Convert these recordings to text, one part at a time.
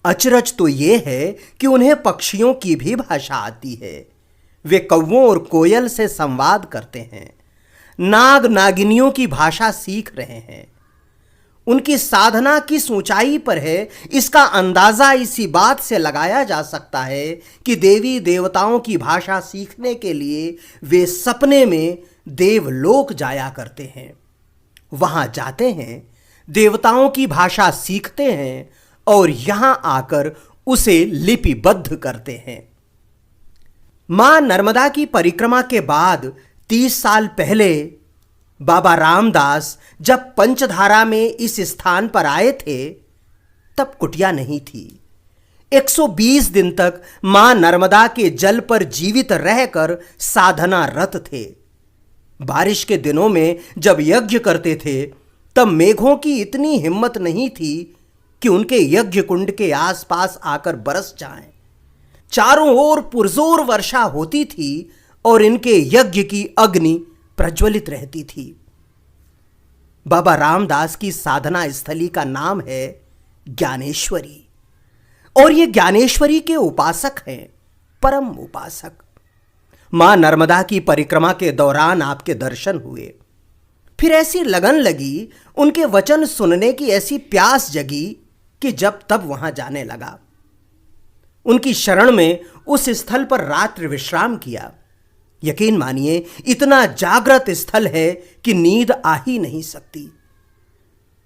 अचरज तो ये है कि उन्हें पक्षियों की भी भाषा आती है। वे कौवों और कोयल से संवाद करते हैं, नाग नागिनियों की भाषा सीख रहे हैं। उनकी साधना किस ऊंचाई पर है, इसका अंदाजा इसी बात से लगाया जा सकता है कि देवी देवताओं की भाषा सीखने के लिए वे सपने में देवलोक जाया करते हैं। वहां जाते हैं, देवताओं की भाषा सीखते हैं और यहां आकर उसे लिपिबद्ध करते हैं। मां नर्मदा की परिक्रमा के बाद 30 साल पहले बाबा रामदास जब पंचधारा में इस स्थान पर आए थे, तब कुटिया नहीं थी। 120 दिन तक मां नर्मदा के जल पर जीवित रहकर साधना रत थे। बारिश के दिनों में जब यज्ञ करते थे, तब मेघों की इतनी हिम्मत नहीं थी कि उनके यज्ञ कुंड के आसपास आकर बरस जाएं। चारों ओर पुरजोर वर्षा होती थी और इनके यज्ञ की अग्नि प्रज्वलित रहती थी। बाबा रामदास की साधना स्थली का नाम है ज्ञानेश्वरी, और ये ज्ञानेश्वरी के उपासक हैं, परम उपासक। मां नर्मदा की परिक्रमा के दौरान आपके दर्शन हुए, फिर ऐसी लगन लगी, उनके वचन सुनने की ऐसी प्यास जगी कि जब तब वहां जाने लगा। उनकी शरण में उस स्थल पर रात्रि विश्राम किया। यकीन मानिए, इतना जागृत स्थल है कि नींद आ ही नहीं सकती।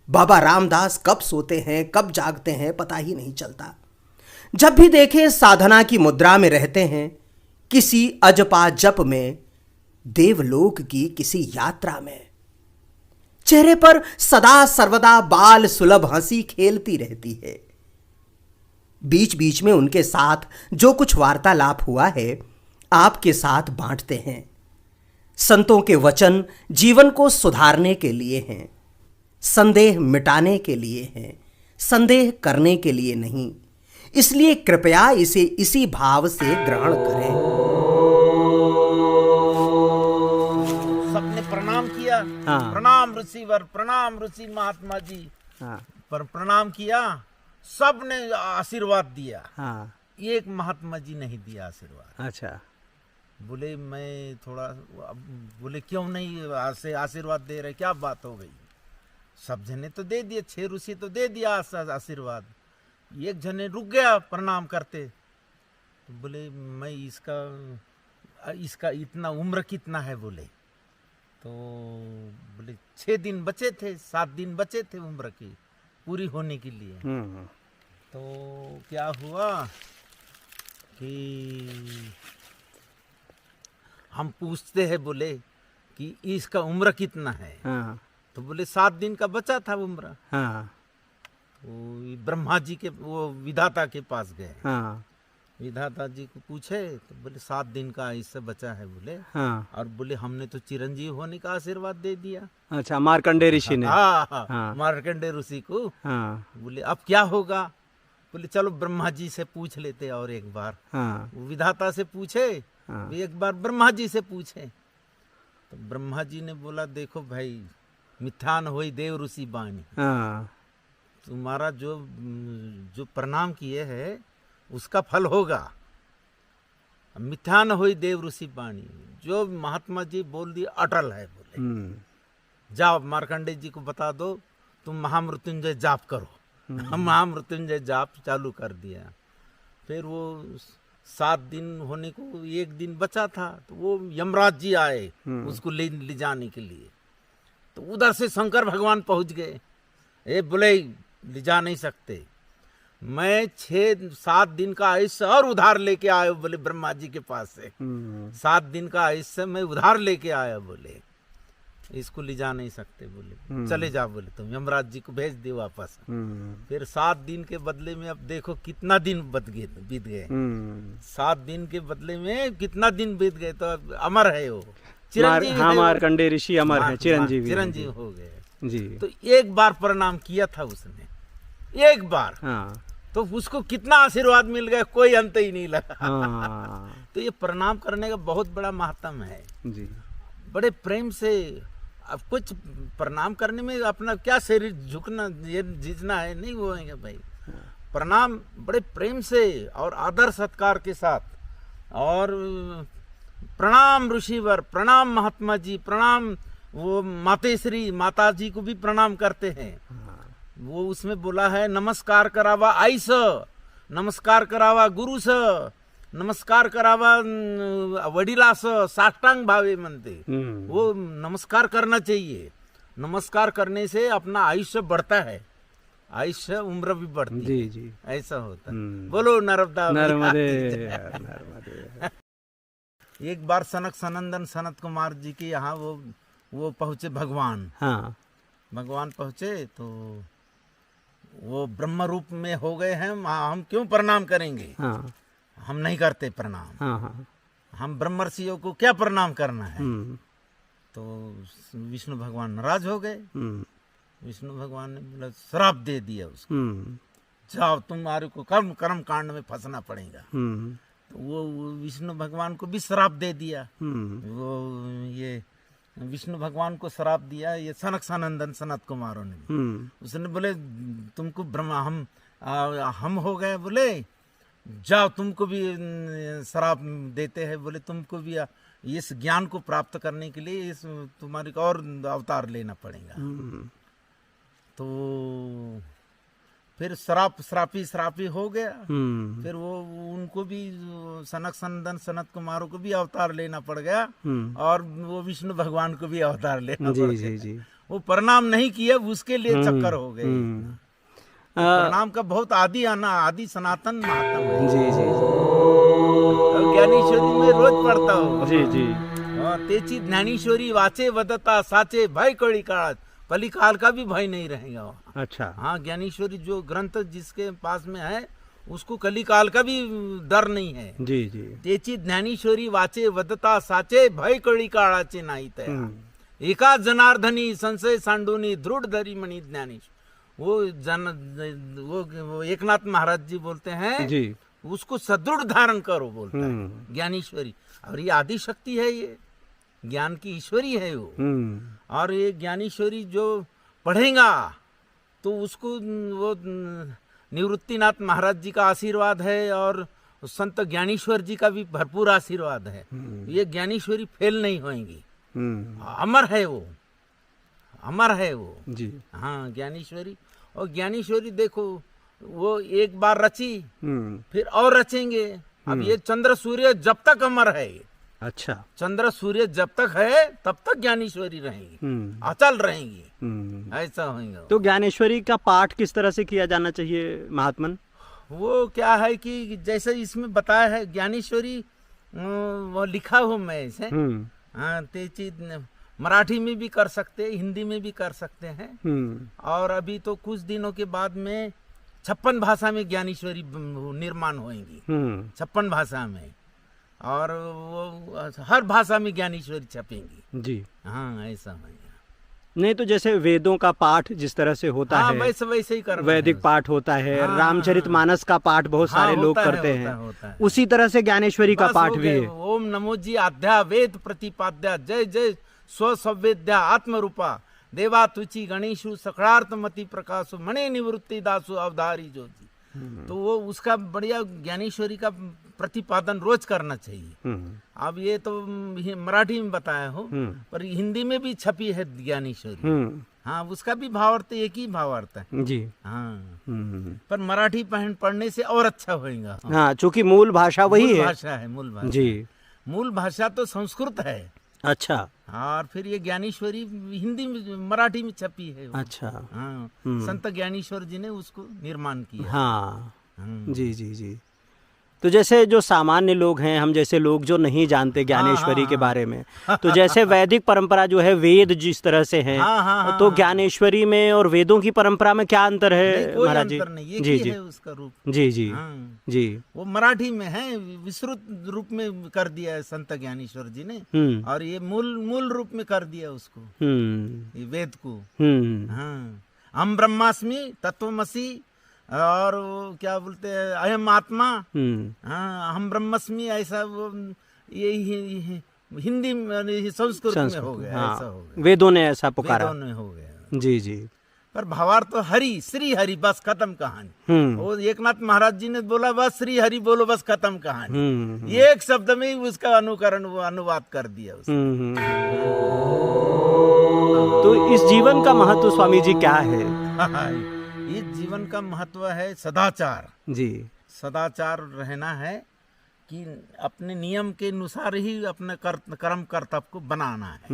बाबा रामदास कब सोते हैं कब जागते हैं पता ही नहीं चलता। जब भी देखें साधना की मुद्रा में रहते हैं, किसी अजपा जप में, देवलोक की किसी यात्रा में। चेहरे पर सदा सर्वदा बाल सुलभ हंसी खेलती रहती है। बीच बीच में उनके साथ जो कुछ वार्तालाप हुआ है, आपके साथ बांटते हैं। संतों के वचन जीवन को सुधारने के लिए हैं, संदेह मिटाने के लिए हैं, संदेह करने के लिए नहीं। इसलिए कृपया इसे इसी भाव से ग्रहण करें। सबने प्रणाम किया। हाँ। प्रणाम ऋषिवर, प्रणाम ऋषि महात्मा जी। हाँ। पर प्रणाम किया, सबने आशीर्वाद दिया। हाँ। एक महात्मा जी नहीं दिया आशीर्वाद। अच्छा। बोले मैं थोड़ा, बोले क्यों नहीं आशीर्वाद दे रहे, क्या बात हो गई? सब जने तो दे दिए, 6 ऋषि तो दे दिया आशीर्वाद। एक जने रुक गया प्रणाम करते, तो बोले मैं इसका इतना उम्र कितना है बोले? तो बोले 6 दिन बचे थे, 7 दिन बचे थे उम्र की पूरी होने के लिए। तो क्या हुआ कि हम पूछते हैं बोले कि इसका उम्र कितना है? हाँ। तो बोले 7 दिन का बचा था उम्र। हाँ। तो ब्रह्मा जी के, वो विधाता के पास गए। हाँ। विधाता जी को पूछे तो बोले 7 दिन का इससे बचा है बोले। हाँ। और बोले हमने तो चिरंजीव होने का आशीर्वाद दे दिया। अच्छा, मार्कंडेय ऋषि ने। हाँ, मार्कंडेय ऋषि को। हाँ। बोले अब क्या होगा? बोले चलो ब्रह्मा जी से पूछ लेते और एक बार। हाँ। वो विधाता से पूछे, हाँ। एक बार ब्रह्मा जी से पूछे। तो ब्रह्मा जी ने बोला देखो भाई, मिथ्यान होई देव ऋषि बानी। हाँ। तुम्हारा जो प्रणाम किए है उसका फल होगा। मिथ्यान होई देव ऋषि बानी, जो महात्मा जी बोल दिए अटल है बोले। जाओ मार्कंडेय जी को बता दो, तुम महामृत्युंजय जाप करो। महामृत्युंजय जाप चालू कर दिया। फिर वो 7 दिन होने को 1 दिन बचा था, तो वो यमराज जी आए उसको ले जाने के लिए। तो उधर से शंकर भगवान पहुंच गए। ए बोले ले जा नहीं सकते, मैं 6-7 दिन का आयुष्य और उधार लेके आया बोले ब्रह्मा जी के पास से। 7 दिन का आयुष्य मैं उधार लेके आया बोले, इसको ले जा नहीं सकते बोले। चले जा बोले, तुम यमराज जी को भेज दे वापस। फिर 7 दिन के बदले में अब देखो कितना दिन बीत गए। 7 दिन के बदले में कितना दिन बीत गए। तो अब अमर है वो, चिरंजीव। हाँ, मार्कंडेय ऋषि अमर है, चिरंजीव हो गए जी। तो एक बार प्रणाम किया था उसने, एक बार। हाँ। तो उसको कितना आशीर्वाद मिल गया, कोई अंत ही नहीं लगा। हाँ। तो ये प्रणाम करने का बहुत बड़ा महत्व है जी। बड़े प्रेम से। अब कुछ प्रणाम करने में अपना क्या शरीर झुकना, ये झिझना है नहीं, वो है भाई। प्रणाम बड़े प्रेम से और आदर सत्कार के साथ, और प्रणाम ऋषिवर, प्रणाम महात्मा जी, प्रणाम वो मातेश्री माता जी को भी प्रणाम करते हैं। वो उसमें बोला है नमस्कार करावा आईस, नमस्कार करावा गुरुस, नमस्कार करावा वडिलास, साष्टांग भावे म्हणते। वो नमस्कार करना चाहिए। नमस्कार करने से अपना आयुष्य बढ़ता है, आयुष्य उम्र भी बढ़ती जी है। जी ऐसा होता है। बोलो नर्मदा नर्मदे नर्मदे। एक बार सनक सनंदन सनत कुमार जी के यहाँ वो पहुँचे भगवान। हाँ भगवान पहुँचे तो वो ब्रह्म रूप में हो गए हैं। हम क्यों प्रणाम करेंगे? हाँ हम नहीं करते प्रणाम। हाँ हाँ हम ब्रह्मर्षियों को क्या प्रणाम करना है? हम्म, तो विष्णु भगवान नाराज हो गए। हम्म, विष्णु भगवान ने बोला श्राप दे दिया उसको, हम्म, जाओ तुम्हारे को कर्म कांड में फंसना पड़ेगा। हम्म, तो वो विष्णु भगवान को भी श्राप दे दिया। हम्म, वो ये विष्णु भगवान को श्राप दिया ये सनक सनंदन सनत कुमारों ने। हम्म, उसने बोले तुमको ब्रह्मा हम हो गए, बोले जाओ तुमको भी श्राप देते हैं, बोले तुमको भी इस ज्ञान को प्राप्त करने के लिए इस तुम्हारे को और अवतार लेना पड़ेगा। हम्म, तो फिर श्रापी हो गया। हम्म, फिर वो उनको भी सनक सनंदन सनत कुमारों को भी अवतार लेना पड़ गया, हम्म, और वो विष्णु भगवान को भी अवतार लेना पड़ जी गया। जी जी वो प्रणाम नहीं किया, उसके लिए चक्कर हो गए। हम्म, प्रणाम का बहुत आदि सनातन महात्मा है। जी जी और ज्ञानेश्वरी में रोज पढ़ता हूँ। जी जी तेची ज्ञानेश्वरी वाचे वदता साचे भय कड़ी काल, कलिकाल का भी भय नहीं रहेगा वहाँ। अच्छा हाँ, ज्ञानेश्वरी जो ग्रंथ जिसके पास में है उसको कलिकाल का भी डर नहीं है। जी जी तेची ज्ञानेश्वरी वाचे वदता साचे भय कळी काळाचे नाही तया, हम्म, एका जनार्दनी संशय सांडूनी दृढ़ धरी मणि ज्ञानेश। वो एकनाथ महाराज जी बोलते हैं जी उसको सदृढ़ धारण करो, बोलता है हम्म, ज्ञानेश्वरी। और ये आदि शक्ति है, ये ज्ञान की ईश्वरी है वो। हम्म, और ये ज्ञानेश्वरी जो पढ़ेगा तो उसको वो निवृत्तिनाथ महाराज जी का आशीर्वाद है, और संत ज्ञानेश्वर जी का भी भरपूर आशीर्वाद है। ये ज्ञानेश्वरी फेल नहीं होएंगी, अमर है वो, अमर है वो। जी हाँ, ज्ञानेश्वरी। और ज्ञानेश्वरी देखो वो एक बार रची फिर और रचेंगे। अब ये चंद्र सूर्य जब तक अमर है, अच्छा चंद्र सूर्य जब तक है तब तक ज्ञानेश्वरी रहेंगी, अचल रहेंगी, ऐसा होगा। तो ज्ञानेश्वरी का पाठ किस तरह से किया जाना चाहिए महात्मन? वो क्या है कि जैसे इसमें बताया है ज्ञानेश्वरी, वो लिखा हो मैं इसे। हाँ, ते चीज मराठी में भी कर सकते हैं, हिंदी में भी कर सकते हैं। और अभी तो कुछ दिनों के बाद में 56 भाषा में ज्ञानेश्वरी निर्माण होएंगी, 56 भाषा में। और वो हर भाषा में ज्ञानेश्वरी छपेंगी जी। हाँ, ऐसा होगा। नहीं तो जैसे वेदों का पाठ जिस तरह से होता हाँ, है, वैसे ही करना वैदिक है। पाठ होता है, हाँ, रामचरितमानस का पाठ बहुत हाँ, सारे लोग होता है, करते होता हैं, होता है। उसी तरह से ज्ञानेश्वरी का बस पाठ हो भी गए। है। ओम नमो जी आध्या वेद प्रतिपाद्या जय जय स्व संवेद्या आत्मरूपा देवा तुची गणेशु सकड़ार्थ मति प्रकाशु मणे निवृत्ति दासु अवधारी जो जी। तो वो उसका बढ़िया ज्ञानेश्वरी का प्रतिपादन रोज करना चाहिए। अब ये तो मराठी में बताया हो, पर हिंदी में भी छपी है ज्ञानेश्वरी। हाँ, उसका भी भावार्थ एक ही भावार्थ है जी। हाँ। पर मराठी पढ़ने से और अच्छा होएगा। हाँ, चूंकि मूल भाषा वही मूल है। भाषा है, मूल भाषा। जी। मूल भाषा तो संस्कृत है। अच्छा। और फिर ये ज्ञानेश्वरी हिंदी में मराठी में छपी है। अच्छा। हाँ, संत ज्ञानेश्वर जी ने उसको निर्माण किया। हाँ, जी जी जी। तो जैसे जो सामान्य लोग हैं, हम जैसे लोग जो नहीं जानते ज्ञानेश्वरी के बारे में, तो जैसे वैदिक परंपरा जो है, वेद जिस तरह से हैं, तो ज्ञानेश्वरी में और वेदों की परंपरा में क्या अंतर है महाराज जी? अंतर नहीं, एक जी ही जी है उसका रूप। जी जी जी। वो मराठी में है, विस्तृत रूप में कर दिया है संत ज्ञानेश्वर जी ने, और ये मूल रूप में कर दिया उसको, ये वेद को। हाँ, हम ब्रह्मास्मि तत्वमसि, और वो क्या बोलते हैं, अयम आत्मा। हाँ, हम ब्रह्मस्मि, ऐसा वो ये हिंदी संस्कृत में हो गया। हाँ, ऐसा हो गया, वेदों ने ऐसा पुकारा। वेदों में हो गया। जी जी। पर भावार्थ तो हरि, श्री हरि, बस खत्म कहानी। वो एकनाथ महाराज जी ने बोला बस श्री हरि बोलो, बस खत्म कहानी। एक शब्द में ही उसका अनुवाद कर दिया उसने। तो इस जीवन का महत्व स्वामी जी क्या है? इस जीवन का महत्व है सदाचार जी। सदाचार रहना है कि अपने नियम के अनुसार ही अपने कर्म कर्तव्य को बनाना है।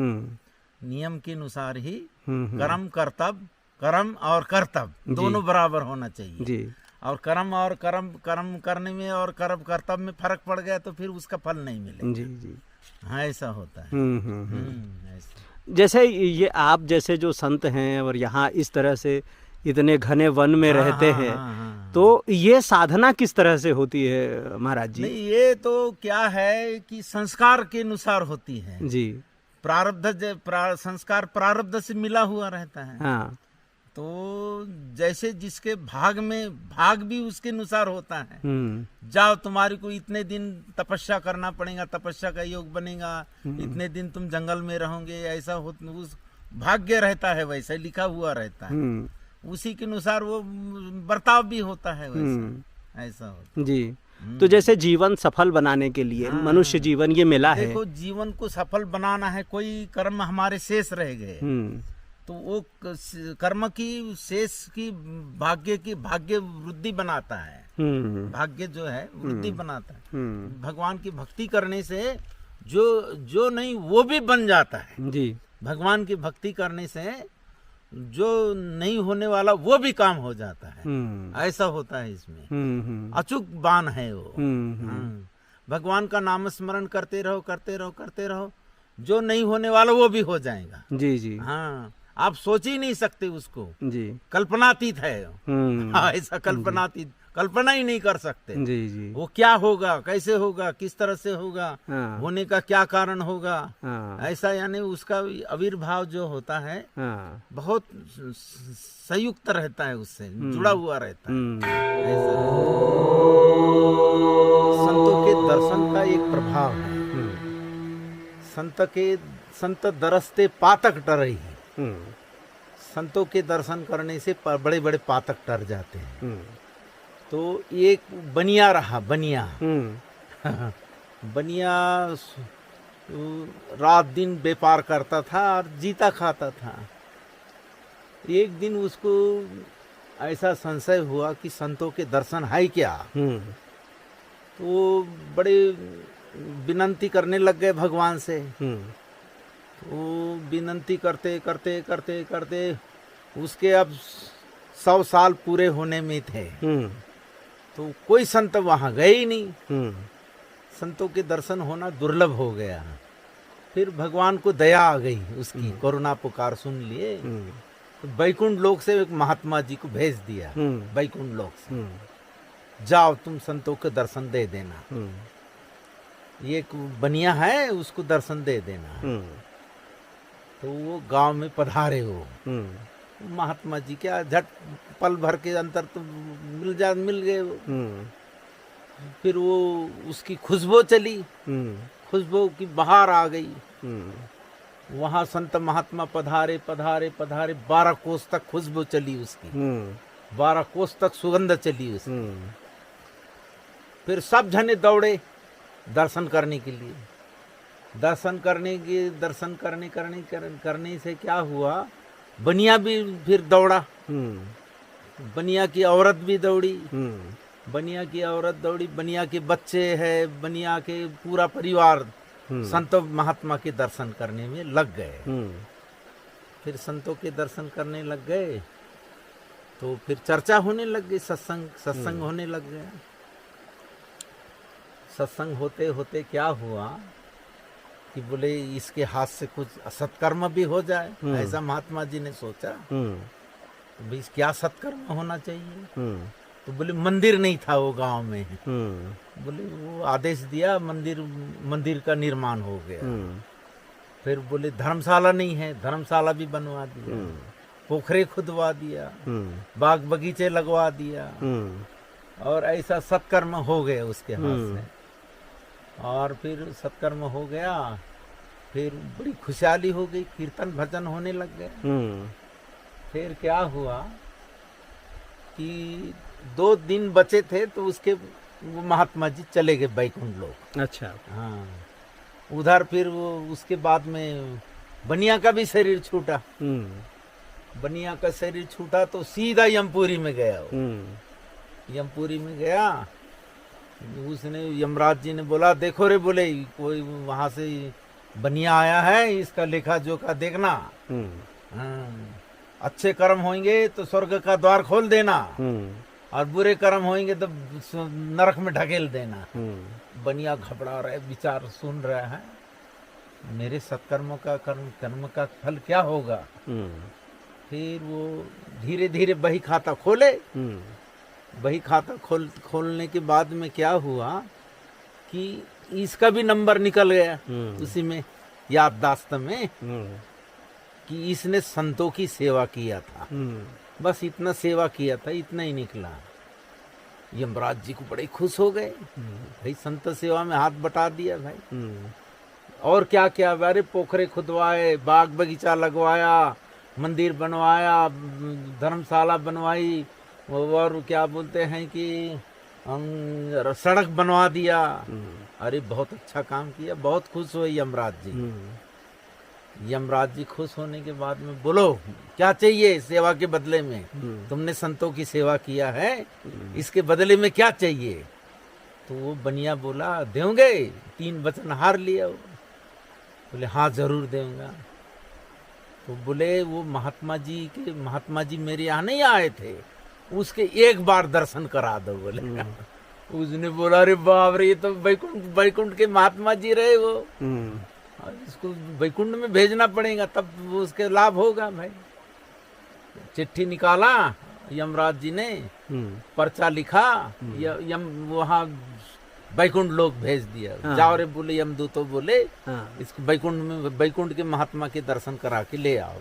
नियम के अनुसार ही कर्म कर्तव्य, कर्म और कर्तव्य दोनों बराबर होना चाहिए जी। और कर्म और कर्म करने में और कर्म कर्तव्य में फर्क पड़ गया तो फिर उसका फल नहीं मिलेगा जी जी। हाँ, ऐसा होता है। ऐसा। जैसे ये आप जैसे जो संत हैं और यहाँ इस तरह से इतने घने वन में रहते हैं, तो ये साधना किस तरह से होती है महाराज जी? नहीं, ये तो क्या है कि संस्कार के अनुसार होती है जी। संस्कार प्रारब्ध से मिला हुआ रहता है। हाँ। तो जैसे जिसके भाग भी उसके अनुसार होता है। जाओ, तुम्हारी को इतने दिन तपस्या करना पड़ेगा, तपस्या का योग बनेगा, इतने दिन तुम जंगल में रहोगे, ऐसा उस भाग्य रहता है, वैसे लिखा हुआ रहता है। उसी के अनुसार वो बर्ताव भी होता है, वैसा ऐसा होता जी। तो जैसे जीवन सफल बनाने के लिए मनुष्य जीवन ये मिला है। देखो, जीवन को सफल बनाना है, कोई कर्म हमारे शेष रह गए तो वो कर्म की शेष की भाग्य वृद्धि बनाता है। भाग्य जो है वृद्धि बनाता है। भगवान की भक्ति करने से जो नहीं वो भी बन जाता है जी। भगवान की भक्ति करने से जो नहीं होने वाला वो भी काम हो जाता है। ऐसा होता है इसमें। अचूक बाण है वो। भगवान का नाम स्मरण करते रहो, जो नहीं होने वाला वो भी हो जाएगा जी जी। हाँ, आप सोच ही नहीं सकते उसको जी। कल्पनातीत है। हाँ, ऐसा कल्पनातीत, कल्पना ही नहीं कर सकते जी जी। वो क्या होगा, कैसे होगा, किस तरह से होगा, होने का क्या कारण होगा, ऐसा यानी उसका आविर्भाव जो होता है बहुत संयुक्त रहता है, उससे जुड़ा हुआ रहता है। ऐसा संतों के दर्शन का एक प्रभाव है। संत दरसते पातक टरई। संतों के दर्शन करने से बड़े बड़े पातक टर जाते हैं। तो एक बनिया रहा, बनिया रात दिन व्यापार करता था और जीता खाता था। एक दिन उसको ऐसा संशय हुआ कि संतों के दर्शन है क्या। तो वो बड़े विनती करने लग गए भगवान से। वो विनती करते उसके अब 100 साल पूरे होने में थे। तो कोई संत वहां गए ही नहीं। संतों के दर्शन होना दुर्लभ हो गया। फिर भगवान को दया आ गई, उसकी करुणा पुकार सुन लिए। तो बैकुंठ लोक से एक महात्मा जी को भेज दिया। बैकुंठ लोक से जाओ, तुम संतों के दर्शन दे देना। ये बनिया है, उसको दर्शन दे देना। तो वो गांव में पधारे हो। महात्मा जी क्या झट पल भर के अंतर तो मिल गए। फिर वो उसकी खुशबू चली, खुशबू की बहार आ गई। वहां संत महात्मा पधारे 12 कोस तक खुशबू चली उसकी। 12 कोस तक सुगंध चली उसकी। फिर सब जने दौड़े दर्शन करने के लिए। दर्शन करने से क्या हुआ, बनिया भी फिर दौड़ा। बनिया की औरत भी दौड़ी। बनिया के बच्चे हैं, बनिया के पूरा परिवार संतों महात्मा के दर्शन करने में लग गए। फिर संतों के दर्शन करने लग गए तो फिर चर्चा होने लग गई, सत्संग होने लग गया। सत्संग होते होते क्या हुआ कि बोले इसके हाथ से कुछ सत्कर्म भी हो जाए। ऐसा महात्मा जी ने सोचा। तो भाई क्या सत्कर्म होना चाहिए। तो बोले मंदिर नहीं था वो गांव में। बोले वो आदेश दिया, मंदिर का निर्माण हो गया। फिर बोले धर्मशाला नहीं है, धर्मशाला भी बनवा दिया। पोखरे खुदवा दिया, बाग बगीचे लगवा दिया। और ऐसा सत्कर्म हो गया उसके हाथ से। और फिर सत्कर्म हो गया, फिर बड़ी खुशहाली हो गई, कीर्तन भजन होने लग गए। फिर क्या हुआ कि 2 दिन बचे थे तो उसके वो महात्मा जी चले गए बैकुंठ लोग। अच्छा। हाँ, उधर फिर वो उसके बाद में बनिया का भी शरीर छूटा। बनिया का शरीर छूटा तो सीधा यमपुरी में गया वो। यमपुरी में गया, उसने यमराज जी ने बोला देखो रे, बोले कोई वहां से बनिया आया है, इसका लेखा जोखा देखना। हाँ, अच्छे कर्म होंगे तो स्वर्ग का द्वार खोल देना, और बुरे कर्म होंगे तो नरक में ढकेल देना। बनिया घबरा रहा है, विचार सुन रहा है, मेरे सत्कर्मों का कर्म का फल क्या होगा। फिर वो धीरे धीरे बही खाता खोले। बही खाता खोलने के बाद में क्या हुआ कि इसका भी नंबर निकल गया उसी में, याददाश्त में, कि इसने संतों की सेवा किया था। बस इतना सेवा किया था, इतना ही निकला। यमराज जी को बड़े खुश हो गए, भाई संत सेवा में हाथ बटा दिया भाई। और क्या क्या, अरे पोखरे खुदवाए, बाग बगीचा लगवाया, मंदिर बनवाया, धर्मशाला बनवाई, और क्या बोलते हैं कि सड़क बनवा दिया। अरे बहुत अच्छा काम किया, बहुत खुश हुए यमराज जी। यमराज जी खुश होने के बाद में बोलो क्या चाहिए सेवा के बदले में, तुमने संतों की सेवा किया है, इसके बदले में क्या चाहिए। तो वो बनिया बोला देंगे, 3 वचन हार लिया। बोले हाँ जरूर देऊंगा। तो बोले वो महात्मा जी मेरे यहाँ नहीं आए थे, उसके एक बार दर्शन करा दो बोले। उसने बोला अरे बाप रे, ये तो बैकुंठ के महात्मा जी रहे वो, इसको बैकुंठ में भेजना पड़ेगा तब उसके लाभ होगा भाई। चिट्ठी निकाला यमराज जी ने, पर्चा लिखा, वहाँ बैकुंठ लोग भेज दिया। जाओ रे बोले यमदूतों बोले, इसको बैकुंठ के महात्मा के दर्शन करा के ले आओ।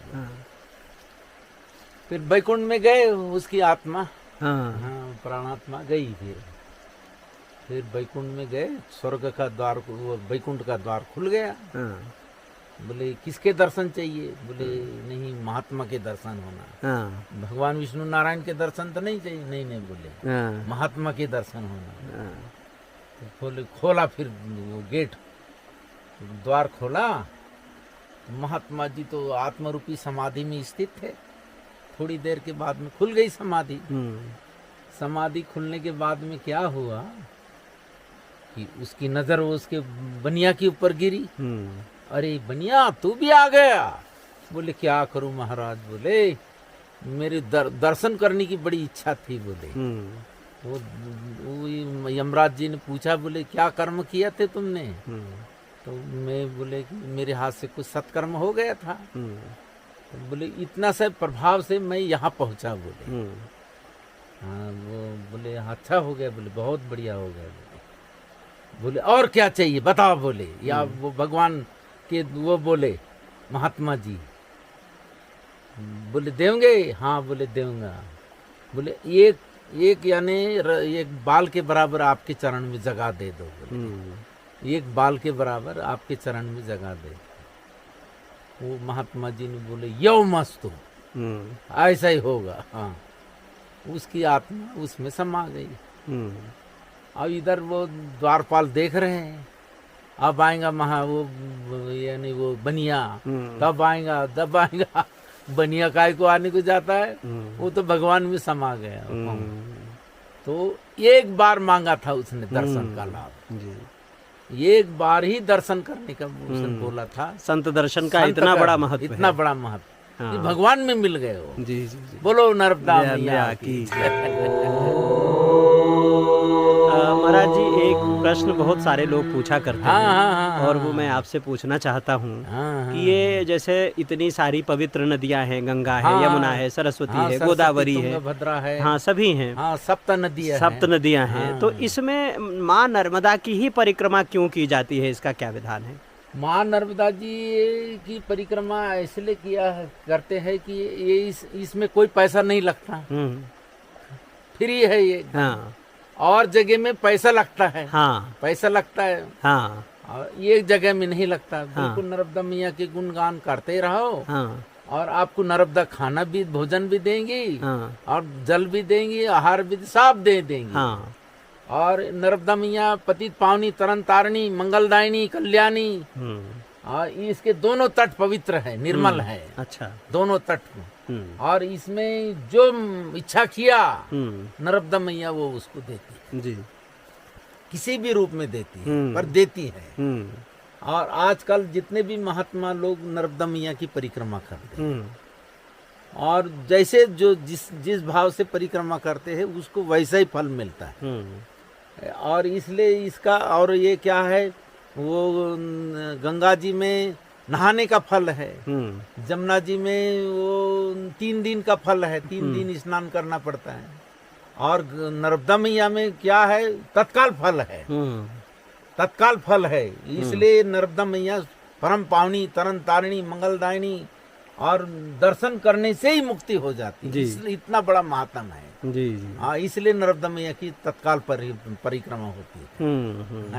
फिर बैकुंठ में गए, उसकी आत्मा प्राणात्मा गई। फिर बैकुंठ में गए, स्वर्ग का द्वार, बैकुंठ का द्वार खुल गया। बोले किसके दर्शन चाहिए, बोले नहीं महात्मा के दर्शन होना। भगवान विष्णु नारायण के दर्शन तो नहीं चाहिए, नहीं बोले महात्मा के दर्शन होना। तो खोला फिर वो गेट, द्वार खोला। महात्मा जी तो आत्मरूपी समाधि में स्थित थे। थोड़ी देर के बाद में खुल गई समाधि। समाधि खुलने के बाद में क्या हुआ कि उसकी नजर उसके बनिया के ऊपर गिरी। अरे बनिया तू भी आ गया। बोले क्या करूं महाराज, बोले मेरे दर्शन करने की बड़ी इच्छा थी। बोले वो यमराज जी ने पूछा, बोले क्या कर्म किया थे तुमने। तो मैं बोले कि मेरे हाथ से कुछ सत्कर्म हो गया था। तो बोले इतना से प्रभाव से मैं यहाँ पहुँचा। बोले हाँ, वो बोले अच्छा हो गया, बोले बहुत बढ़िया हो गया। बोले और क्या चाहिए बताओ, बोले या वो भगवान के वो बोले महात्मा जी बोले देंगे। हाँ बोले देऊंगा। बोले एक यानी एक बाल के बराबर आपके चरण में जगह दे दो। बोले एक बाल के बराबर आपके चरण में जगह दे। वो महात्मा जी ने बोले यो मस्तु, ऐसा ही होगा। हाँ, उसकी आत्मा उसमें समा गई। अब इधर वो द्वारपाल देख रहे हैं, अब आएगा वो यानी वो बनिया, तब आएगा। बनिया काय को आने को जाता है, वो तो भगवान में समा गया। तो एक बार मांगा था उसने दर्शन का लाभ, एक बार ही दर्शन करने का उसने बोला था। संत दर्शन का इतना बड़ा महत्व, इतना बड़ा महत्व, हाँ। भगवान में मिल गए वो। जी जी जी। बोलो नर्मदा मैया की। महाराज जी एक प्रश्न बहुत सारे लोग पूछा करते हैं, हाँ, और वो मैं आपसे पूछना चाहता हूँ कि ये जैसे इतनी सारी पवित्र नदियाँ हैं, गंगा है, यमुना है, सरस्वती है, गोदावरी है, भद्रा है, हाँ सभी हैं, सप्त नदियाँ हैं। तो इसमें माँ नर्मदा की ही परिक्रमा क्यों की जाती है, इसका क्या विधान है? माँ नर्मदा जी की परिक्रमा इसलिए करते हैं कि ये इसमें कोई पैसा नहीं लगता, फ्री है ये। हाँ। और जगह में पैसा लगता है। हाँ। पैसा लगता है। हाँ। और एक जगह में नहीं लगता। बिल्कुल नर्मदा मैया के गुणगान करते रहो। हाँ। और आपको नर्मदा खाना भी, भोजन भी देंगी, हाँ और जल भी देंगी, आहार भी सब दे देंगी। हाँ और नर्मदा मैया पतित पावनी, तरन तारिणी, मंगलदायिनी, कल्याणी, और इसके दोनों तट पवित्र है, निर्मल है, अच्छा दोनों तट। और इसमें जो इच्छा किया नर्मदा मैया वो उसको देती है, जी किसी भी रूप में देती है, पर देती है। और आजकल जितने भी महात्मा लोग नर्मदा मैया की परिक्रमा करते हैं, और जैसे जो जिस भाव से परिक्रमा करते हैं उसको वैसा ही फल मिलता है। और इसलिए इसका, और ये क्या है, वो गंगा जी में नहाने का फल है, जमुना जी में वो 3 दिन का फल है, 3 दिन स्नान करना पड़ता है। और नर्मदा मैया में क्या है, तत्काल फल है, तत्काल फल है। इसलिए नर्मदा मैया परम पावनी, तरन तारिणी, मंगलदायिनी, और दर्शन करने से ही मुक्ति हो जाती है, इसलिए इतना बड़ा महात्म है। जी जी हाँ, इसलिए नर्मदा मैया की तत्काल परिक्रमा होती है,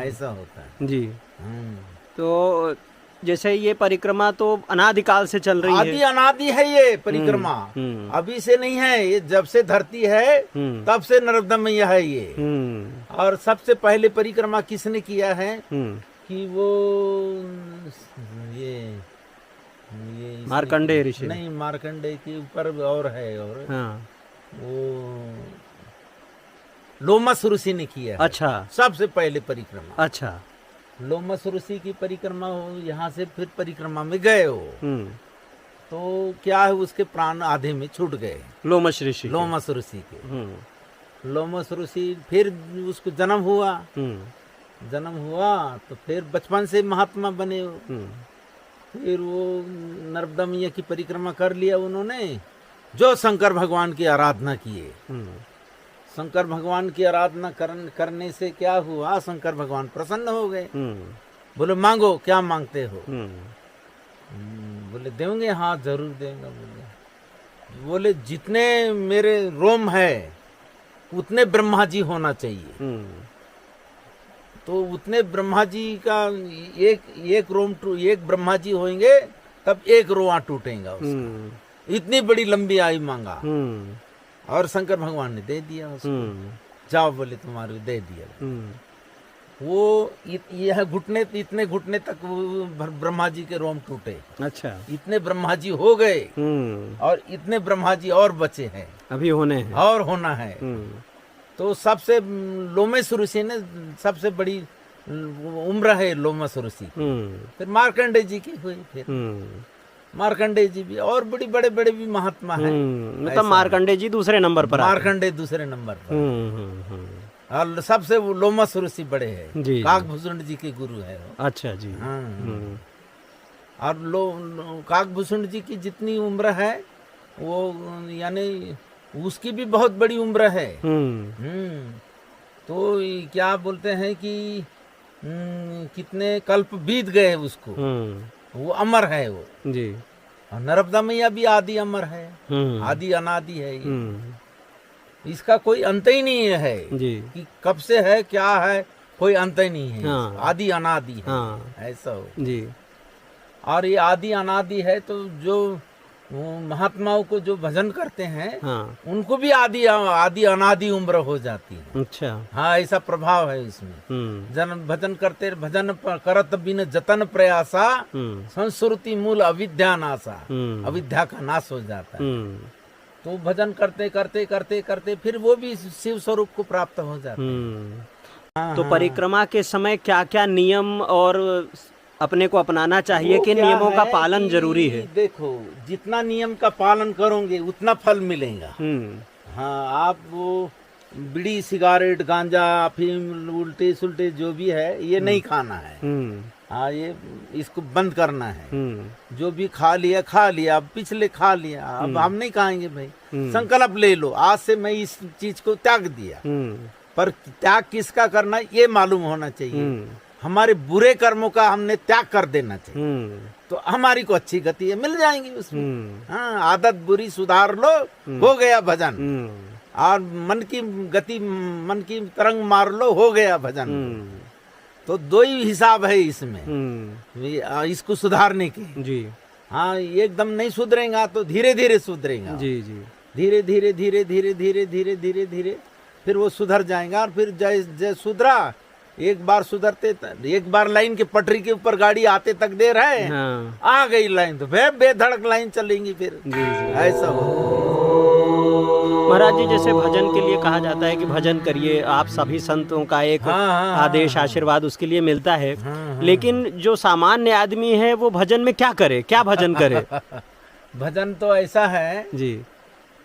ऐसा होता है जी। तो जैसे ये परिक्रमा तो अनादिकाल से चल रही है, आदि अनादि है ये परिक्रमा, अभी से नहीं है, ये जब से धरती है तब से नर्मदा मैया है ये। और सबसे पहले परिक्रमा किसने किया है कि वो ये मार्कंडेय ऋषि, नहीं, मार्कंडेय के ऊपर और है, और हाँ वो लोमस ऋषि ने किया है। अच्छा, सबसे पहले परिक्रमा, अच्छा, लोमस ऋषि की परिक्रमा हो, यहाँ से फिर परिक्रमा में गए हो, तो क्या है, उसके प्राण आधे में छूट गए, लोमस ऋषि के। लोमस ऋषि फिर उसको जन्म हुआ, तो फिर बचपन से महात्मा बने। फिर वो नर्मदा मैया की परिक्रमा कर लिया उन्होंने, जो शंकर भगवान की आराधना किए। शंकर भगवान की आराधना करने से क्या हुआ, शंकर भगवान प्रसन्न हो गए। बोले मांगो, क्या मांगते हो? बोले देंगे, हाँ जरूर देंगे। बोले जितने मेरे रोम है उतने ब्रह्मा जी होना चाहिए। तो उतने ब्रह्मा जी का एक रोम एक ब्रह्मा जी होंगे तब एक रोआ टूटेगा उसका। इतनी बड़ी लंबी आयु मांगा, और शंकर भगवान ने दे दिया उसको। जाओ बोले तुम्हारे दे दिया। वो यह घुटने, इतने घुटने तक ब्रह्मा जी के रोम टूटे। अच्छा, इतने ब्रह्मा जी हो गए, और इतने ब्रह्मा जी और बचे हैं, अभी होने हैं और होना है। तो सबसे लोमस ऋषि ने सबसे बड़ी उम्र है लोमस ऋषि। फिर मार्कंडेय जी की हुई, फिर मार्कंडेय जी भी, और बड़े बड़े भी महात्मा हैं। मतलब मार्कंडेय जी दूसरे नंबर पर, मार्कंडेय दूसरे नंबर पर, और सबसे वो लोमस ऋषि बड़े हैं, काकभूषण जी के गुरु है। अच्छा जी। और काकभूषण जी की जितनी उम्र है वो, यानी उसकी भी बहुत बड़ी उम्र है। तो क्या बोलते हैं कि कितने कल्प बीत गए उसको, वो अमर है वो जी। और नर्मदा मैया भी आदि अमर है, आदि अनादि है ये। इसका कोई अंत ही नहीं है जी, कि कब से है क्या है, कोई अंत ही नहीं है। आदि अनादि है, ऐसा हो जी। और ये आदि अनादि है, तो जो महात्माओं को जो भजन करते हैं, उनको भी आदि अनादि उम्र हो जाती है। अच्छा, हाँ, ऐसा प्रभाव है इसमें। भजन करते, भजन करत बिन जतन प्रयासा, संस्कृति मूल अविद्या नासा, अविद्या का नाश हो जाता है। तो भजन करते करते करते करते फिर वो भी शिव स्वरूप को प्राप्त हो जाता है। तो परिक्रमा के समय क्या क्या नियम और अपने को अपनाना चाहिए कि नियमों का पालन जरूरी है? देखो, जितना नियम का पालन करोगे उतना फल मिलेगा। हाँ, आप वो बीड़ी, सिगारेट, गांजा, अफीम, उल्टे सुल्टे जो भी है ये नहीं खाना है। हाँ, ये इसको बंद करना है। जो भी खा लिया, पिछले खा लिया, अब हम नहीं खाएंगे भाई। संकल्प ले लो, आज से मैं इस चीज को त्याग दिया। पर त्याग किसका करना ये मालूम होना चाहिए। हमारे बुरे कर्मों का हमने त्याग कर देना चाहिए, तो हमारी को अच्छी गति मिल जाएंगी उसमें। हाँ, आदत बुरी सुधार लो, हो गया भजन। और मन की गति, मन की तरंग मार लो, हो गया भजन। तो दो ही हिसाब है इसमें, इसको सुधारने के जी। हाँ, एकदम नहीं सुधरेगा तो धीरे धीरे सुधरेगा। जी जी। धीरे धीरे धीरे धीरे धीरे धीरे धीरे धीरे फिर वो सुधर जाएगा। और फिर जैसे सुधरा, एक बार सुधरते, एक बार लाइन के पटरी के ऊपर गाड़ी आते तक देर है, हाँ। आ गई लाइन तो बेधड़क लाइन चलेंगी फिर। जी जी। ऐसा हो। महाराज जी, जैसे भजन के लिए कहा जाता है कि भजन करिए, आप सभी संतों का एक हाँ, आदेश आशीर्वाद उसके लिए मिलता है, लेकिन जो सामान्य आदमी है वो भजन में क्या करे, क्या भजन करे? भजन तो ऐसा है जी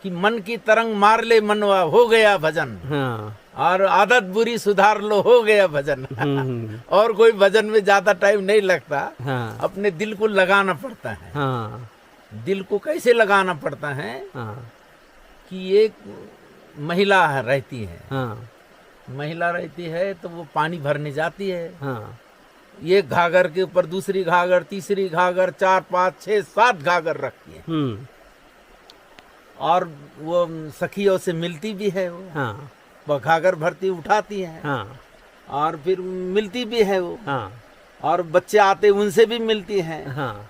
कि मन की तरंग मार ले मनवा, हो गया भजन। हाँ। और आदत बुरी सुधार लो, हो गया भजन। और कोई भजन में ज्यादा टाइम नहीं लगता। हाँ। अपने दिल को लगाना पड़ता है। हाँ। दिल को कैसे लगाना पड़ता है? हाँ। कि एक महिला रहती है, हाँ। महिला रहती है तो वो पानी भरने जाती है। हाँ। एक घाघर के ऊपर दूसरी घाघर, तीसरी घाघर, 4 5 6 7 घाघर रखती है। और वो सखियों से मिलती भी है वो। हाँ। वो घाघर भरती उठाती है। हाँ। और फिर मिलती भी है वो। हाँ। और बच्चे आते उनसे भी मिलती है। हाँ।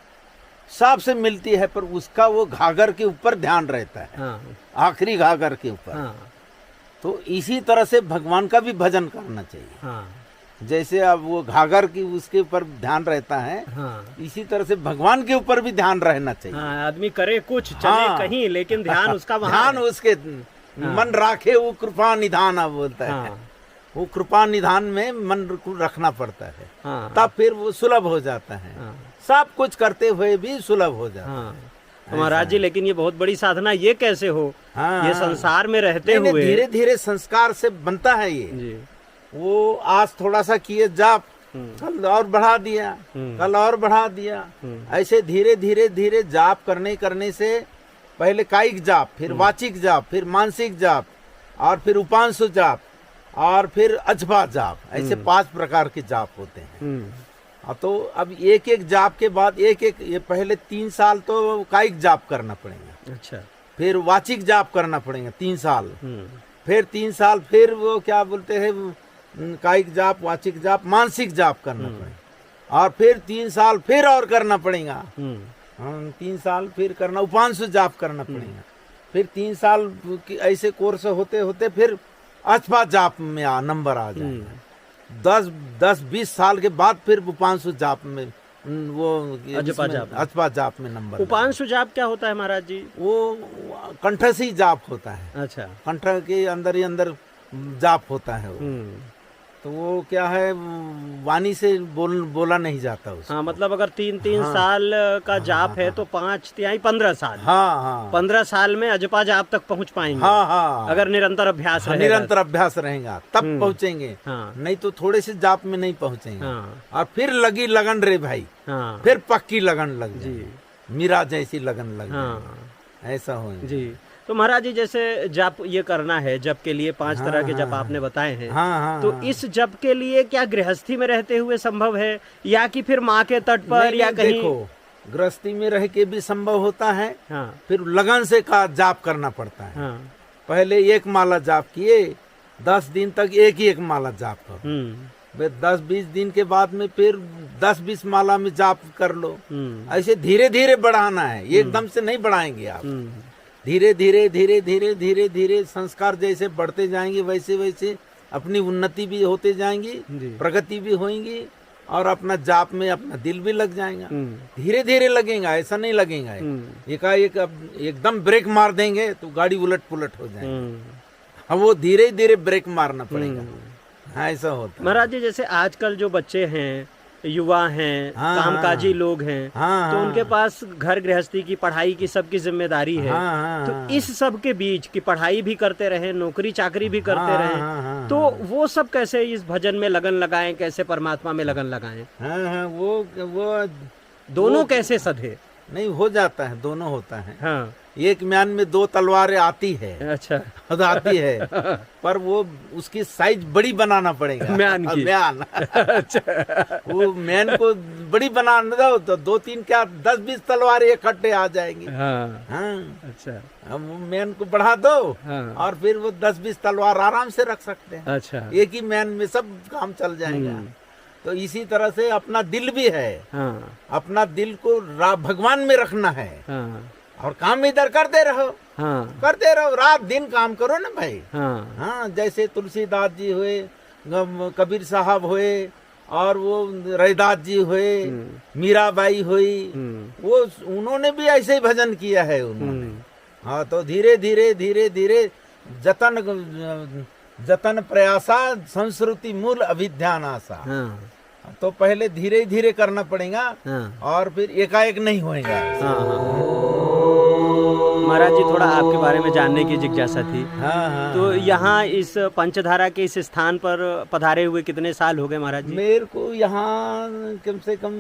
सब से मिलती है, पर उसका वो घाघर के ऊपर ध्यान रहता है। हाँ। आखिरी घाघर के ऊपर। हाँ। तो इसी तरह से भगवान का भी भजन करना चाहिए। हाँ। जैसे अब वो घाघर की उसके ऊपर ध्यान रहता है, हाँ। इसी तरह से भगवान के ऊपर भी ध्यान रहना चाहिए। हाँ, आदमी करे कुछ, चले हाँ। कहीं, लेकिन ध्यान उसका वहाँ ध्यान है। उसके मन राखे वो कृपा निधान आप बोलता है। हाँ। वो कृपा निधान में मन को रखना पड़ता है। हाँ। तब फिर वो सुलभ हो जाता है। हाँ। सब कुछ करते हुए भी सुलभ हो जाता है। हाँ। तो महाराज जी, लेकिन ये बहुत बड़ी साधना, ये कैसे हो? हाँ। ये संसार में रहते हुए धीरे धीरे संस्कार से बनता है ये। जी। वो आज थोड़ा सा किए जाप, कल और बढ़ा दिया, कल और बढ़ा दिया। ऐसे धीरे धीरे धीरे जाप करने से पहले कायिक जाप, फिर वाचिक जाप, फिर मानसिक जाप, और फिर उपांशु जाप, और फिर अजबा जाप। ऐसे 5 प्रकार के जाप होते हैं। तो अब एक एक जाप के बाद एक एक, ये पहले 3 साल तो कायिक जाप करना पड़ेगा। अच्छा। फिर वाचिक जाप करना पड़ेगा 3 साल। फिर 3 साल फिर वो क्या बोलते हैं, कायिक जाप, वाचिक जाप, मानसिक जाप करना पड़ेगा। और फिर 3 साल फिर और करना पड़ेगा। 3 साल फिर करना, उपांशु जाप करना पड़ेगा। फिर 3 साल ऐसे कोर्स होते होते फिर अजपा जाप में नंबर आ जाएगा। 10-20 साल के बाद फिर उपांशु जाप में वो अजपा जाप में नंबर। उपांशु जाप क्या होता है महाराज जी? वो कंठसी जाप होता है। अच्छा। कंठ के अंदर ही अंदर जाप होता है वो। तो वो क्या है, वाणी से बोला नहीं जाता उसको। हाँ, मतलब अगर 3 साल का जाप है तो 5 तिहाई 15 साल। हाँ हाँ। 15 साल में अजपा जाप तक पहुंच पाएंगे। हाँ हाँ। अगर निरंतर अभ्यास रहेगा। निरंतर अभ्यास रहेगा तब पहुँचेंगे। हाँ। नहीं तो थोड़े से जाप में नहीं पहुँचेंगे। हाँ। और फिर लगी लगन रे भाई। हाँ। फिर पक्की लगन लग जी। मीरा जैसी लगन लग। हाँ। ऐसा हो जी। तो महाराज जी, जैसे जप ये करना है, जप के लिए 5 तरह के जप आपने बताए हैं। हाँ। तो इस जप के लिए क्या गृहस्थी में रहते हुए संभव है, या कि फिर माँ के तट पर या कहीं? देखो, गृहस्थी में रह के भी संभव होता है। हाँ। फिर लगन से का जाप करना पड़ता है। हाँ। पहले 1 माला जाप किए, 10 दिन तक एक माला जाप करो। 10-20 दिन के बाद में फिर 10-20 माला में जाप कर लो। ऐसे धीरे धीरे बढ़ाना है, एकदम से नहीं बढ़ाएंगे आप। धीरे धीरे धीरे धीरे धीरे धीरे संस्कार जैसे बढ़ते जाएंगे वैसे वैसे अपनी उन्नति भी होते जाएंगी, प्रगति भी होगी, और अपना जाप में अपना दिल भी लग जाएगा। धीरे धीरे लगेगा, ऐसा नहीं लगेगा एकाएक एकदम ब्रेक मार देंगे तो गाड़ी उलट पुलट हो जाएगी। अब वो धीरे धीरे ब्रेक मारना पड़ेगा। हाँ, ऐसा होता है। महाराज जी, जैसे आजकल जो बच्चे हैं, युवा हैं, कामकाजी लोग हैं, तो उनके पास घर गृहस्थी की, पढ़ाई की, सबकी जिम्मेदारी है। तो इस सब के बीच की पढ़ाई भी करते रहे, नौकरी चाकरी भी करते रहे, तो वो सब कैसे इस भजन में लगन लगाएं, कैसे परमात्मा में लगन लगाएं? वो दोनों कैसे सधे? नहीं, हो जाता है, दोनों होता है। हाँ। एक म्यान में 2 तलवारें आती है। अच्छा। आती है, पर वो उसकी साइज बड़ी बनाना पड़ेगा। म्यान की। म्यान। अच्छा। वो म्यान को बड़ी बनाना दो तो 2-3 क्या 10-20 तलवारें इकट्ठे आ जाएंगी। हाँ। हाँ। अच्छा। अब वो म्यान को बढ़ा दो। हाँ। और फिर वो 10-20 तलवार आराम से रख सकते हैं। अच्छा। एक ही म्यान में सब काम चल जाएगा। तो इसी तरह से अपना दिल भी है, हाँ अपना दिल को भगवान में रखना है, हाँ और काम इधर करते रहो, हाँ करते रहो, रात दिन काम करो ना भाई। हाँ हाँ, जैसे तुलसीदास जी हुए, कबीर साहब हुए, और वो रैदास जी हुए, मीराबाई हुई, वो उन्होंने भी ऐसे ही भजन किया है उन्होंने। हाँ, तो धीरे धीरे धीरे धीरे जतन प्रयासा संस्कृति मूल अभिध्यान आशा। हाँ तो पहले धीरे धीरे करना पड़ेगा, हाँ और फिर एकाएक नहीं होएगा। महाराज जी, थोड़ा आपके बारे में जानने की जिज्ञासा थी। हाँ हाँ। तो यहाँ इस पंचधारा के इस स्थान पर पधारे हुए कितने साल हो गए महाराज जी? मेरे को यहाँ कम से कम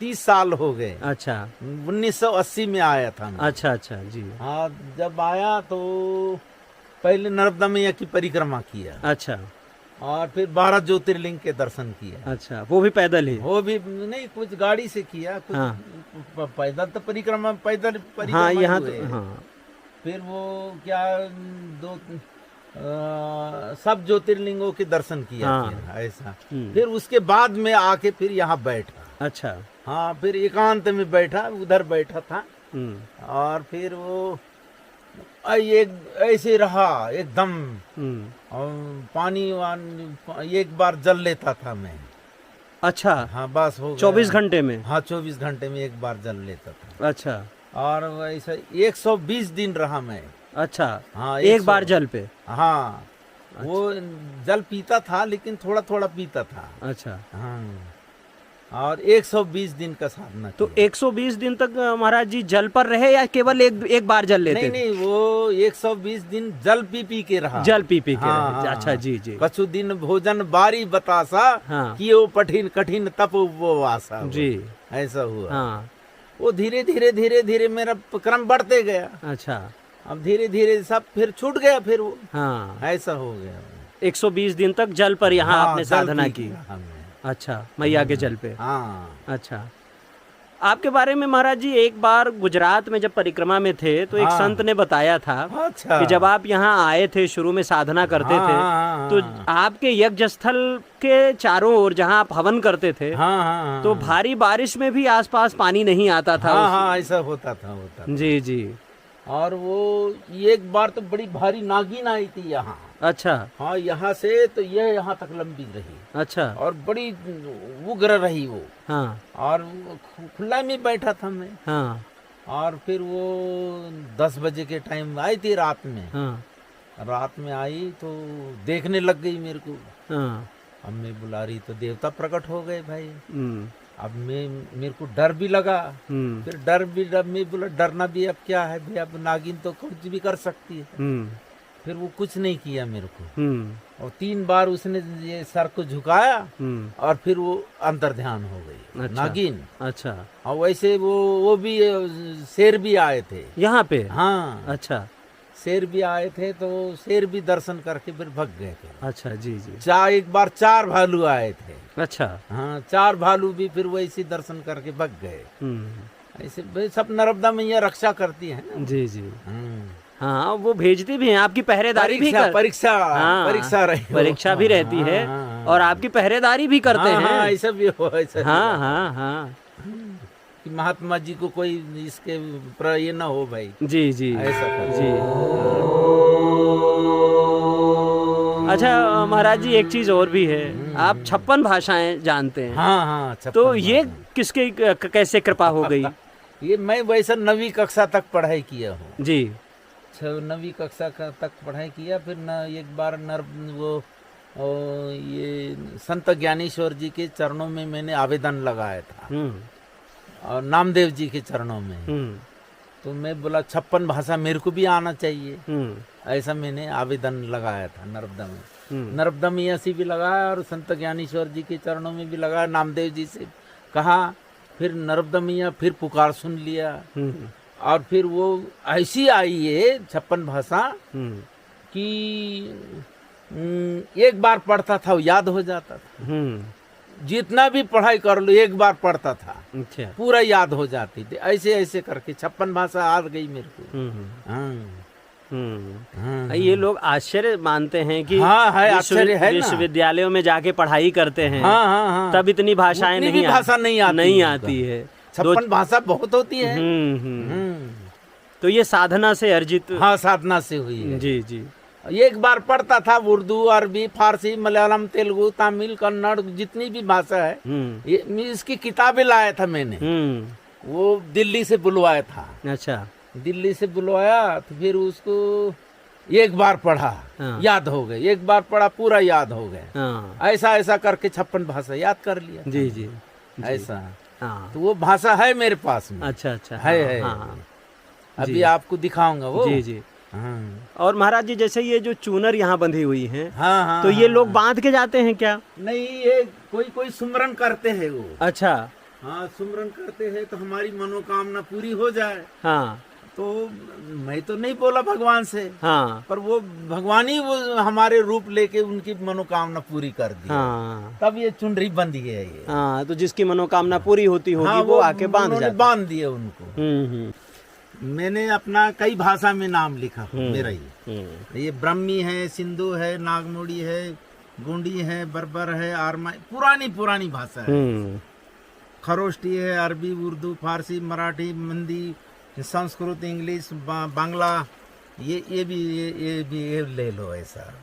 30 साल हो गए। अच्छा, 1980 में आया था मैं। अच्छा अच्छा जी। हाँ, जब आया तो पहले नर्मदा मैया की परिक्रमा किया, अच्छा, और फिर 12 ज्योतिर्लिंग के दर्शन किया। अच्छा, वो भी पैदल ही? वो भी नहीं, कुछ गाड़ी से किया, कुछ हाँ। पैदल तो परिक्रमा, पैदल परिक्रमा हाँ, यहाँ हुए। तो हाँ। फिर वो क्या सब ज्योतिर्लिंगों के दर्शन किया। हाँ। फिर ऐसा, फिर उसके बाद में आके फिर यहाँ बैठा। अच्छा। हाँ, फिर एकांत में बैठा, उधर बैठा था, और फिर वो एक ऐसे रहा एकदम, और पानी एक बार जल लेता था मैं। अच्छा। हाँ, बस हो गया। 24 घंटे में? हाँ, 24 घंटे में एक बार जल लेता था। अच्छा। और वैसा 120 दिन रहा मैं। अच्छा। हाँ, एक बार जल पे? हाँ। अच्छा। वो जल पीता था, लेकिन थोड़ा थोड़ा पीता था। अच्छा। हाँ, और 120 दिन का साधना तो किया। 120 दिन तक महाराज जी जल पर रहे, या केवल एक बार जल लेते? नहीं नहीं, वो 120 दिन जल पी पी के रहा। जल पी पी के हाँ, रहे। हाँ, अच्छा जी जी। कछु दिन भोजन बारी बतासा, हाँ। कि वो कठिन तप उपवासा जी, ऐसा हुआ। हाँ। वो धीरे धीरे धीरे धीरे मेरा क्रम बढ़ते गया। अच्छा। अब धीरे धीरे सब फिर छूट गया, फिर वो हाँ, ऐसा हो गया। 120 दिन तक जल पर यहाँ हाँ, आपने जल साधना पी की? के हमने। अच्छा, मैया के जल पे? हाँ। अच्छा। आपके बारे में महाराज जी, एक बार गुजरात में जब परिक्रमा में थे तो एक हाँ। संत ने बताया था अच्छा। कि जब आप यहाँ आए थे, शुरू में साधना करते थे, तो आपके यज्ञ स्थल के चारों ओर जहाँ आप हवन करते थे, हाँ, तो भारी बारिश में भी आसपास पानी नहीं आता था। हाँ, ऐसा होता था। जी जी। और वो एक बार तो बड़ी भारी नागिन आई थी यहाँ। अच्छा। हाँ, यहाँ से तो ये यहाँ तक लंबी रही। अच्छा। और बड़ी उग्र रही वो। हाँ। और खुला में बैठा था मैं। हाँ। और फिर वो 10 बजे के टाइम आई थी रात में। हाँ। रात में आई तो देखने लग गई मेरे को। हाँ। अब मैं बुला रही तो देवता प्रकट हो गए भाई। अब मेरे को डर भी लगा। फिर मैं बोला डरना भी अब क्या है भैया, अब नागिन तो कुछ भी कर सकती है। फिर वो कुछ नहीं किया मेरे को, और 3 बार उसने ये सर को झुकाया, और फिर वो अंतर ध्यान हो गई। अच्छा। नागिन। अच्छा। और वैसे वो भी शेर भी आए थे यहाँ पे। हाँ। अच्छा। शेर भी आए थे, तो शेर भी दर्शन करके फिर भग गए थे। अच्छा जी जी। एक बार 4 भालू आए थे। अच्छा। हाँ, 4 भालू भी फिर वैसे दर्शन करके भग गए। ऐसे सब नर्मदा मैया रक्षा करती है ना। जी जी। हाँ, वो भेजती भी हैं, आपकी पहरेदारी भी परीक्षा भी रहती है, और आपकी पहरेदारी भी करते हैं। ऐसा भी हो, ऐसा। हाँ हाँ हाँ, कि महात्मा जी को कोई इसके ये ना हो भाई। जी जी, ऐसा जी। अच्छा महाराज जी, एक चीज और भी है, आप 56 भाषाएं जानते हैं। हाँ हाँ। तो ये किसके कैसे कृपा हो गई? ये मैं वैसा 9वीं कक्षा तक पढ़ाई किया हूँ जी। 9वीं कक्षा तक पढ़ाई किया, फिर एक बार ये संत ज्ञानेश्वर जी के चरणों में मैंने आवेदन लगाया था, और नामदेव जी के चरणों में। तो मैं बोला 56 भाषा मेरे को भी आना चाहिए, ऐसा मैंने आवेदन लगाया था नर्मदा में। नर्मदा मैया से भी लगाया, और संत ज्ञानेश्वर जी के चरणों में भी लगाया, नामदेव जी से कहा। फिर नर्मदा मैया फिर पुकार सुन लिया, और फिर वो ऐसी आई है 56 भाषा कि एक बार पढ़ता था वो याद हो जाता था। जितना भी पढ़ाई कर लो, एक बार पढ़ता था। अच्छा। पूरा याद हो जाती थी। ऐसे ऐसे करके 56 भाषा आ गई मेरे को। हाँ। ये लोग आश्चर्य मानते हैं कि हाँ, है, आश्चर्य है ना। विश्वविद्यालयों में जाके पढ़ाई करते हैं, हाँ, हाँ, हाँ। तब इतनी भाषाएं उतनी भी भाषा नहीं आती है। 56 भाषा बहुत होती है। तो ये साधना से अर्जित। हाँ, साधना से हुई है। जी जी। एक बार पढ़ता था उर्दू, अरबी, फारसी, मलयालम, तेलुगु, तमिल, कन्नड़, जितनी भी भाषा है, ये इसकी किताबें लाया था मैंने। वो दिल्ली से बुलवाया था। अच्छा। दिल्ली से बुलवाया तो फिर उसको एक बार पढ़ा, याद हो गए। एक बार पढ़ा, पूरा याद हो गए। ऐसा ऐसा करके 56 भाषा याद कर लिया। जी जी, ऐसा। तो वो भाषा है मेरे पास में। अच्छा अच्छा। है। अभी आपको दिखाऊंगा वो। जी जी। और महाराज जी, जैसे ये जो चूनर यहाँ बंधी हुई है, हाँ, तो ये लोग बांध के जाते हैं क्या? नहीं, ये कोई सुमरन करते हैं वो। अच्छा। हाँ, सुमरन करते हैं तो हमारी मनोकामना पूरी हो जाए। हाँ। तो मैं तो नहीं बोला भगवान से। हाँ। पर वो भगवान ही वो हमारे रूप लेके उनकी मनोकामना पूरी कर दी। हाँ। तब ये चुनरी बंधी है ये। हाँ, तो जिसकी मनोकामना पूरी होती होगी, हाँ, वो आके बांध दिए उनको। मैंने अपना कई भाषा में नाम लिखा मेरा ये ब्रह्मी है, सिंधु है, नागमोड़ी है, गोंडी है, बर्बर है, आरमाई, पुरानी भाषा है। खरोष्टी है, अरबी, उर्दू, फारसी, मराठी, हिंदी, संस्कृत, इंग्लिश, बांग्ला, ये भी ले लो ऐसा।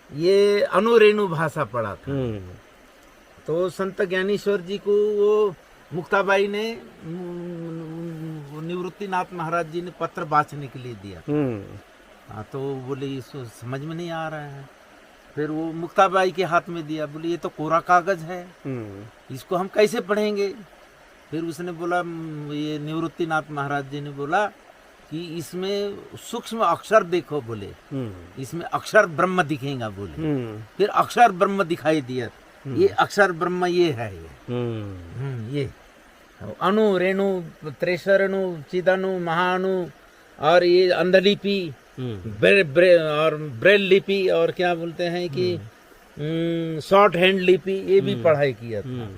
ये अनुरेणु भाषा पढ़ा था। तो संत ज्ञानेश्वर जी को वो मुक्ताबाई ने, निवृत्तिनाथ महाराज जी ने पत्र बांचने के लिए दिया। तो बोले इसको समझ में नहीं आ रहा है। फिर वो मुक्ताबाई के हाथ में दिया। बोले ये तो कोरा कागज है, इसको हम कैसे पढ़ेंगे? फिर उसने बोला, ये निवृत्तिनाथ महाराज जी ने बोला कि इसमें सूक्ष्म अक्षर देखो। बोले इसमें अक्षर ब्रह्म दिखेगा। बोले फिर अक्षर ब्रह्म दिखाई दिया। ये अक्षर ब्रह्म ये है। ये अणु, रेणु, त्रेसरणु, चिदणु, महाअणु, और ये अंधलिपि, और ब्रेल लिपि, और क्या बोलते हैं कि शॉर्ट हैंड लिपि, ये भी पढ़ाई किया था।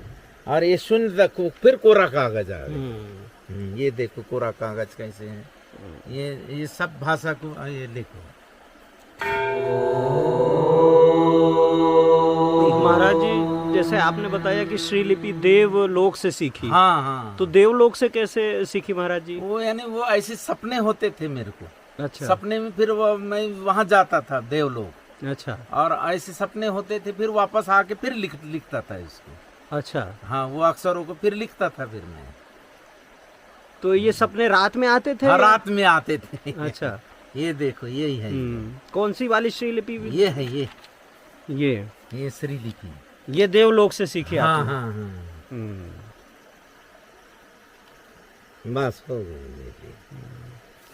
और ये सुन रखो, फिर कोरा कागज आ गया। ये देखो कोरा कागज कैसे है। ये सब भाषा को ये लिखो। महाराज जी, जैसे आपने बताया कि श्रीलिपि देवलोक से सीखी। हाँ। तो देवलोक से कैसे सीखी महाराज जी? वो यानी वो ऐसे सपने होते थे मेरे को। अच्छा। सपने में फिर मैं वहाँ जाता था देवलोक। अच्छा। और ऐसे सपने होते थे, फिर वापस आके फिर लिखता था इसको। अच्छा। हाँ, वो अक्षरों को फिर लिखता था फिर मैं। तो ये सपने रात में आते थे? हाँ, रात में आते थे। अच्छा। ये देखो, यही है। कौन सी वाली श्रीलिपि? ये है। ये श्रीलिपि, ये देवलोक से सीखी आपने? हाँ। बस हो गई।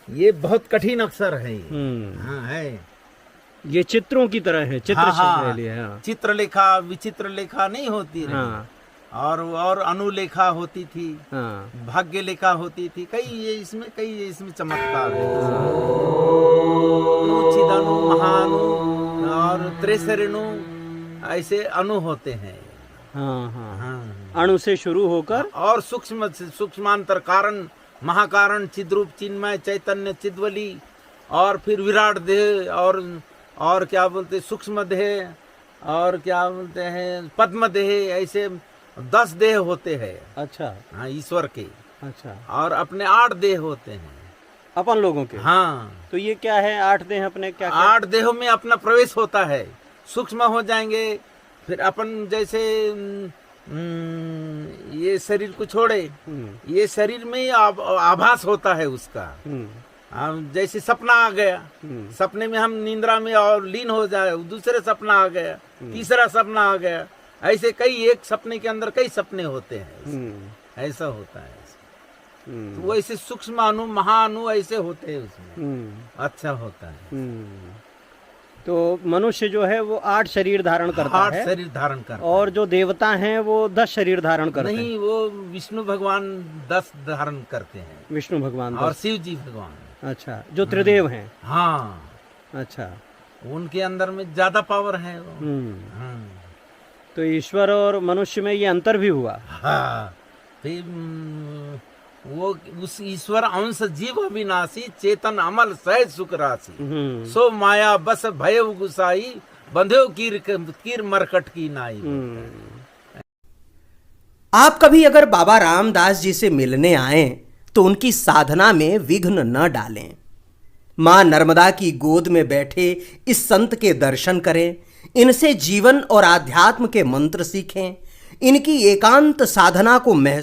ये बहुत कठिन अक्षर है। हाँ, है। ये चित्रों की तरह है, चित्रलेखा, विचित्र लेखा नहीं होती रही। हाँ। और अनुलेखा होती थी। हाँ। भाग्य लेखा होती थी। कई इसमें चमत्कार है। चिदनु, महानु और त्रेसरणु, ऐसे अणु होते हैं। हाँ। अणु से शुरू होकर और सूक्ष्मांतर कारण, महाकारण, चिद्रूप, चिन्मय, चैतन्य, चिद्वली, और फिर विराट देह, और क्या बोलते सूक्ष्म देह, और क्या बोलते हैं पद्म देह। ऐसे 10 देह होते हैं। अच्छा। हाँ, ईश्वर के। अच्छा। और अपने 8 देह होते हैं अपन लोगों के। हाँ। तो ये क्या है 8 देह अपने? क्या 8 देहों में अपना प्रवेश होता है। सूक्ष्म हो जाएंगे, फिर अपन जैसे ये शरीर को छोड़े, ये शरीर में आभास होता है उसका। जैसे सपना आ गया, सपने में हम निंद्रा में और लीन हो जाए, दूसरे सपना आ गया, तीसरा सपना आ गया। ऐसे एक सपने के अंदर कई सपने होते हैं। ऐसा होता है। तो वैसे सूक्ष्म अणु, महाअणु ऐसे होते हैं उसमें। अच्छा होता है। तो मनुष्य जो है वो 8 शरीर धारण करता है। 8 शरीर धारण करता है। और जो देवता हैं वो 10 शरीर धारण करते हैं। नहीं, वो विष्णु भगवान 10 धारण करते हैं। विष्णु भगवान और शिव जी भगवान। अच्छा, जो त्रिदेव हैं। हाँ। अच्छा, उनके अंदर में ज्यादा पावर है वो। तो ईश्वर और मनुष्य में ये अंतर भी हुआ। हाँ। फिर वो उस ईश्वर अंश जीव अविनाशी, चेतन अमल सहज सुख राशि, सो माया बस भय गुसाई, बंध्यो कीर मरकट की नाई। आप कभी अगर बाबा रामदास जी से मिलने आए तो उनकी साधना में विघ्न न डालें। मां नर्मदा की गोद में बैठे इस संत के दर्शन करें, इनसे जीवन और आध्यात्म के मंत्र सीखें, इनकी एकांत साधना को महसूस